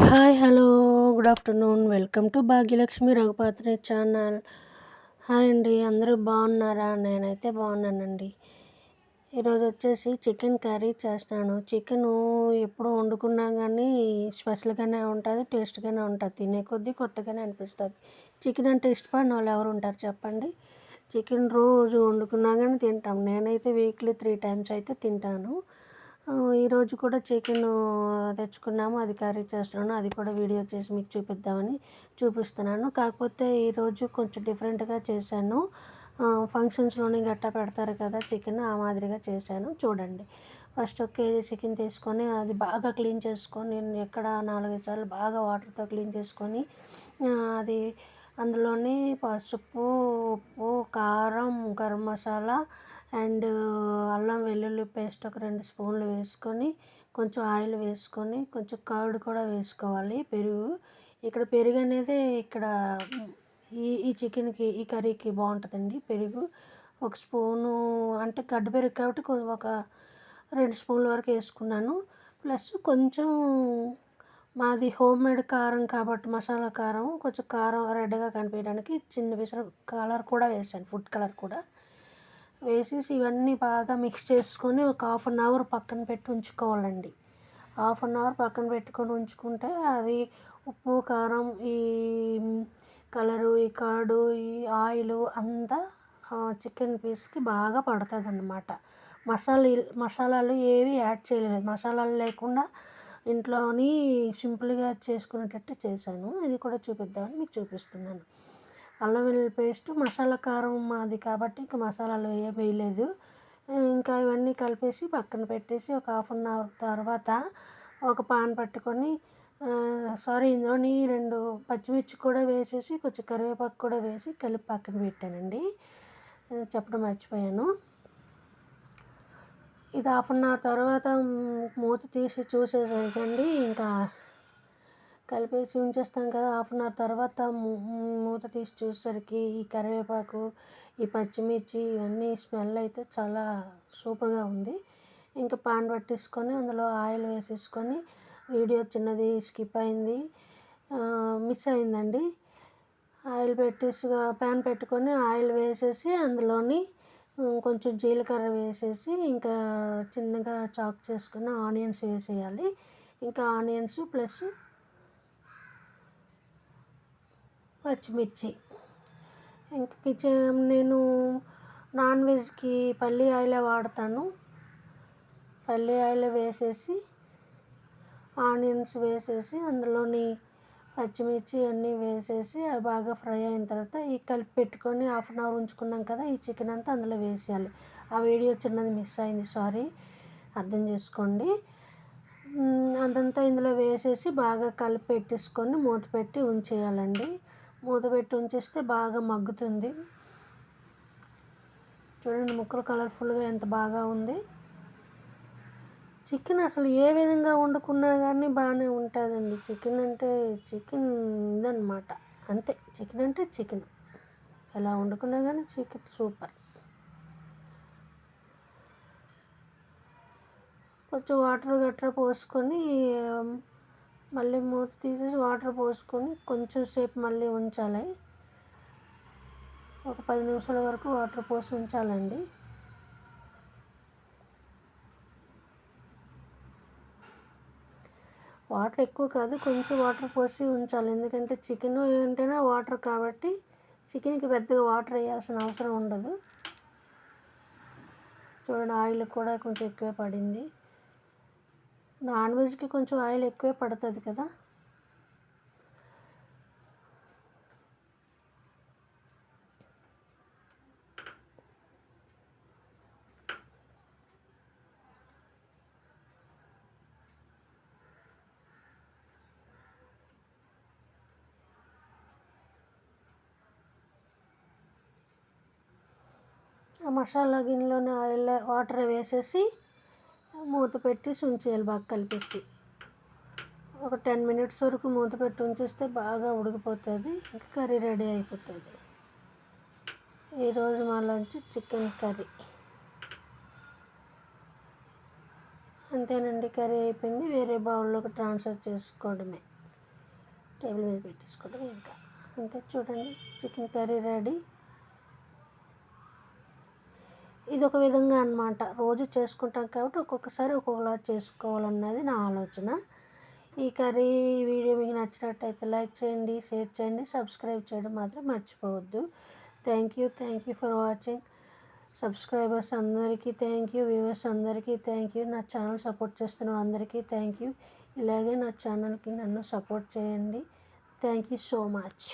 Hi hello good afternoon welcome to Bhagyalakshmi Raghupathri channel. Hi అండి, అందరూ బాగున్నారా? నేనైతే బాగున్నానండి. ఈరోజు వచ్చేసి చికెన్ కర్రీ చేస్తాను. చికెను ఎప్పుడు వండుకున్నా కానీ స్పెషల్గానే ఉంటుంది, టేస్ట్గానే ఉంటుంది. తినే కొద్దీ కొత్తగానే అనిపిస్తుంది. చికెన్ అంటే ఇష్టపడిన వాళ్ళు ఎవరు ఉంటారు చెప్పండి? చికెన్ రోజు వండుకున్నా కానీ తింటాం. నేనైతే వీక్లీ 3 times అయితే తింటాను. ఈరోజు కూడా చికెన్ తెచ్చుకున్నాము, అది కర్రీ చేస్తున్నాను. అది కూడా వీడియో చేసి మీకు చూపిద్దామని చూపిస్తున్నాను. కాకపోతే ఈరోజు కొంచెం డిఫరెంట్గా చేశాను. ఫంక్షన్స్లోని గట్టా పెడతారు కదా చికెన్, ఆ మాదిరిగా చేశాను. చూడండి. ఫస్ట్ 1 kg చికెన్ తీసుకొని అది బాగా క్లీన్ చేసుకొని, ఎక్కడ 4-5 సార్లు బాగా వాటర్తో క్లీన్ చేసుకొని, అది అందులోని పసుపు, ఉప్పు, కారం, గరం మసాలా అండ్ అల్లం వెల్లుల్లి పేస్ట్ ఒక 2 స్పూన్లు వేసుకొని, కొంచెం ఆయిల్ వేసుకొని, కొంచెం కర్డ్ కూడా వేసుకోవాలి, పెరుగు. ఇక్కడ పెరుగు అనేది ఈ చికెన్కి, ఈ కర్రీకి బాగుంటుందండి పెరుగు. 1 స్పూను అంటే గడ్డ పెరుగు కాబట్టి ఒక 2 స్పూన్ల వరకు వేసుకున్నాను. ప్లస్ కొంచెం మాది హోమ్ మేడ్ కారం కాబట్టి మసాలా కారం, కొంచెం కారం రెడ్గా కనిపించడానికి చిన్న పిసరు కలర్ కూడా వేసాను, ఫుడ్ కలర్ కూడా వేసేసి ఇవన్నీ బాగా మిక్స్ చేసుకొని ఒక 1/2 hour పక్కన పెట్టి ఉంచుకోవాలండి. 1/2 hour పక్కన పెట్టుకొని ఉంచుకుంటే అది ఉప్పు, కారం, ఈ కలరు, ఈ కర్డు, ఈ ఆయిల్ అంతా చికెన్ పీస్కి బాగా పడుతుంది అన్నమాట. మసాలాలు ఏవి యాడ్ చేయలేదు. మసాలాలు లేకుండా ఇంట్లోని సింపుల్గా చేసుకునేటట్టు చేశాను. ఇది కూడా చూపిద్దామని మీకు చూపిస్తున్నాను. అల్లం వెల్లుల్లి పేస్ట్, మసాలా కారం మాది కాబట్టి ఇంకా మసాలాలు ఏం వేయలేదు. ఇంకా ఇవన్నీ కలిపేసి పక్కన పెట్టేసి ఒక 1/2 hour తర్వాత ఒక పాన్ పట్టుకొని, ఇందులోని 2 పచ్చిమిర్చి కూడా వేసేసి కొంచెం కరివేపాకు కూడా వేసి కలిపి పక్కన పెట్టానండి. చెప్పడం మర్చిపోయాను. ఇది 1/2 hour తర్వాత మూత తీసి చూసేసరికండి ఇంకా కలిపేసి ఉంచేస్తాం కదా. 1/2 hour తర్వాత మూత తీసి చూసేసరికి ఈ కరివేపాకు, ఈ పచ్చిమిర్చి ఇవన్నీ స్మెల్ అయితే చాలా సూపర్గా ఉంది. ఇంకా పాన్ పట్టేసుకొని అందులో ఆయిల్ వేసేసుకొని, వీడియో చిన్నది స్కిప్ అయింది, మిస్ అయిందండి. ఆయిల్ పెట్టేసి ప్యాన్ పెట్టుకొని ఆయిల్ వేసేసి అందులోని కొంచెం జీలకర్ర వేసేసి, ఇంకా చిన్నగా చాక్ చేసుకున్న ఆనియన్స్ వేసేయాలి. ఇంకా ఆనియన్స్ ప్లస్ పచ్చిమిర్చి. ఇంకా నేను నాన్ వెజ్కి పల్లి ఆయిల్ వాడతాను. పల్లి ఆయిల్ వేసేసి ఆనియన్స్ వేసేసి అందులోని పచ్చిమిర్చి అన్నీ వేసేసి అవి బాగా ఫ్రై అయిన తర్వాత ఈ కలిపి పెట్టుకొని 1/2 hour ఉంచుకున్నాం కదా, ఈ చికెన్ అంతా అందులో వేసేయాలి. ఆ వీడియో చిన్నది మిస్ అయింది, సారీ, అర్థం చేసుకోండి. అదంతా ఇందులో వేసేసి బాగా కలిపి పెట్టేసుకొని మూత పెట్టి ఉంచేయాలండి. మూత పెట్టి ఉంచేస్తే బాగా మగ్గుతుంది. చూడండి, ముక్కలు కలర్ఫుల్గా ఎంత బాగా ఉంది. చికెన్ అసలు ఏ విధంగా వండుకున్నా కానీ బాగానే ఉంటుందండి. చికెన్ అంటే చికెన్ ఇదన్నమాట, అంతే. చికెన్ అంటే చికెన్, ఎలా వండుకున్నా కానీ చికెన్ సూపర్. కొంచెం వాటర్ గట్రా పోసుకొని మళ్ళీ మూత తీసేసి వాటర్ పోసుకొని కొంచెం సేపు మళ్ళీ ఉంచాలి. ఒక 10 నిమిషాల వరకు వాటర్ పోసి ఉంచాలండి. వాటర్ ఎక్కువ కాదు, కొంచెం వాటర్ పోసి ఉంచాలి. ఎందుకంటే చికెన్ ఏంటంటే వాటర్ కాబట్టి చికెన్కి పెద్దగా వాటర్ వేయాల్సిన అవసరం ఉండదు. చూడండి, ఆయిల్ కూడా కొంచెం ఎక్కువే పడింది. నాన్ వెజ్కి కొంచెం ఆయిల్ ఎక్కువే పడుతుంది కదా. ఆ మసాలా గిన్నెలోనే ఆయిల్ వాటర్ వేసేసి మూత పెట్టి ఉంచేయాలి, బాగా కలిపేసి. ఒక 10 minutes వరకు మూత పెట్టి ఉంచేస్తే బాగా ఉడికిపోతుంది, ఇంకా కర్రీ రెడీ అయిపోతుంది. ఈరోజు మా లంచ్ చికెన్ కర్రీ. అంతేనండి, కర్రీ అయిపోయింది. వేరే బౌల్లోకి ట్రాన్స్ఫర్ చేసుకోవడమే. టేబుల్ మీద పెట్టేసుకోవడం ఇంకా అంతే. చూడండి చికెన్ కర్రీ రెడీ. ఇది ఒక విధంగా అన్నమాట. రోజు చేసుకుంటాం కాబట్టి ఒక్కొక్కసారి ఒక్కొక్కలా చేసుకోవాలన్నది నా ఆలోచన. ఈ కర్రీ వీడియో మీకు నచ్చినట్టయితే లైక్ చేయండి, షేర్ చేయండి, సబ్స్క్రైబ్ చేయడం మాత్రం మర్చిపోవద్దు. Thank you for watching. Subscribers అందరికీ థ్యాంక్ యూ, వ్యూవర్స్ అందరికీ థ్యాంక్ యూ, నా ఛానల్ సపోర్ట్ చేస్తున్న అందరికీ థ్యాంక్ యూ. ఇలాగే నా ఛానల్కి నన్ను సపోర్ట్ చేయండి. Thank you so much.